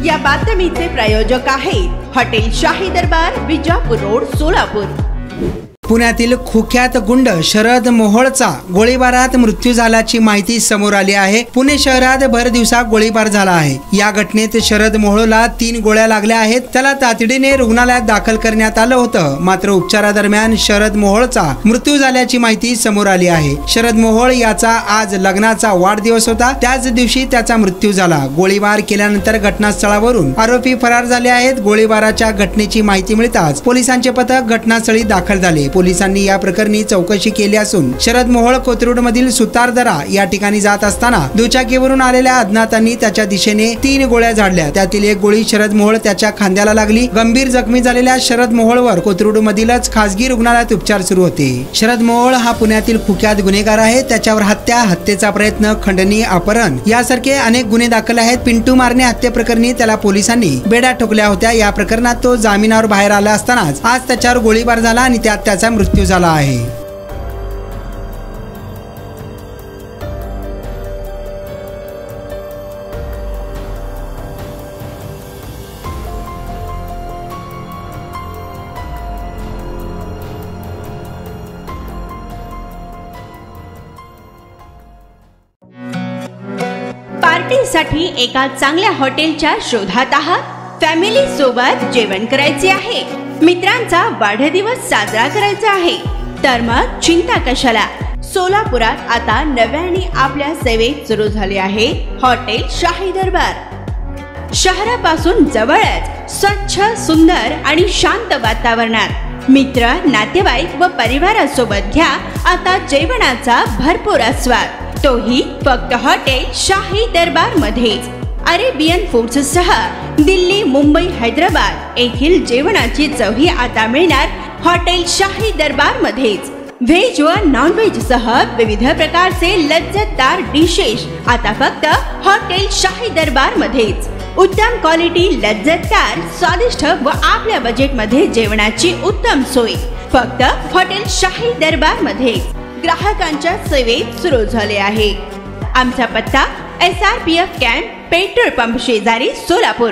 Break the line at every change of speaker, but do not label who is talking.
या बातमीचे प्रायोजक आहेत हॉटेल शाही दरबार, विजापूर रोड, सोलापूर।
पुण्यातील कुख्यात गुंड शरद मोहोळचा गोळीबारात मृत्यू झाल्याची माहिती समोर आली आहे। पुणे शहरात भर दिवसा गोळीबार झाला आहे। या घटनेत शरद मोहोळला 3 गोळ्या लागल्या आहेत। त्याला तातडीने रुग्णालयात दाखल करण्यात आलं होतं, मात्र उपचारादरम्यान शरद मोहोळचा मृत्यू झाल्याची माहिती समोर आली आहे। शरद मोहोळ याचा आज लग्नाचा वाढदिवस होता, त्याच दिवशी त्याचा मृत्यू झाला। गोळीबार केल्यानंतर घटनास्थळावरून आरोपी फरार झाले आहेत। गोळीबाराच्या घटनेची माहिती मिळताच पोलिसांचे पथक घटनास्थळी दाखल झाले। पोलिसांनी या प्रकरणी चौकशी केली असून शरद मोहोळ कोथरूड मधील सुतारदरा या ठिकाणी जात असताना दुचाकीवरून आलेल्या अज्ञातांनी त्याच्या दिशेने 3 गोळ्या झाडल्या। त्यातील एक गोळी शरद मोहोळ त्याच्या खांद्याला लागली। गंभीर जखमी झालेल्या शरद मोहोळवर कोथरूड मधीलच खासगी रुग्णालयात उपचार सुरू होते। शरद मोहोळ हा पुण्यातील कुख्यात गुन्हेगार आहे। त्याच्यावर हत्या, हत्येचा प्रयत्न, खंडणी, अपहरण यासारखे अनेक गुन्हे दाखल आहेत। पिंटू मारणे हत्येप्रकरणी त्याला पोलिसांनी बेड्या ठोकल्या होत्या। या प्रकरणात तो जामिनावर बाहेर आला असतानाच आज त्याच्यावर गोळीबार झाला आणि त्यात त्याचा मृत्यू झाला आहे।
पार्टीसाठी एका चांगल्या हॉटेलच्या शोधात आहात? फॅमिली सोबत जेवण करायचे आहे, मित्रांचा वाढदिवस साजरा करायचा आहे, तर मग चिंता कशाला। सोलापुरात आता नव्याने आपल्या सेवेत सुरू झाले आहे हॉटेल शाही दरबार। शहरापासून जवळच स्वच्छ, सुंदर आणि शांत वातावरणात मित्र, नातेवाईक व परिवारासोबत घ्या आता जेवणाचा भरपूर आस्वाद, तोही फक्त हॉटेल शाही दरबार मध्येच। अरेबियन फूड्स सह दिल्ली, मुंबई, हैदराबाद येथील जेवणाची चवही आता मिळणार हॉटेल शाही दरबार मध्येच। व्हेज व नॉन व्हेज सह विविध प्रकारचे लज्जतदार डिशेस आता फक्त हॉटेल शाही दरबार मध्येच। उत्तम क्वालिटी, लज्जतदार, स्वादिष्ट व आपल्या बजेट मध्ये जेवणाची उत्तम सोय फक्त हॉटेल शाही दरबार मध्येच। ग्राहकांच्या सेवेत सुरू झाले आहे। आमचा पत्ता SRPF कॅम्प, पेट्रोल पंप शेजारी, सोलापूर।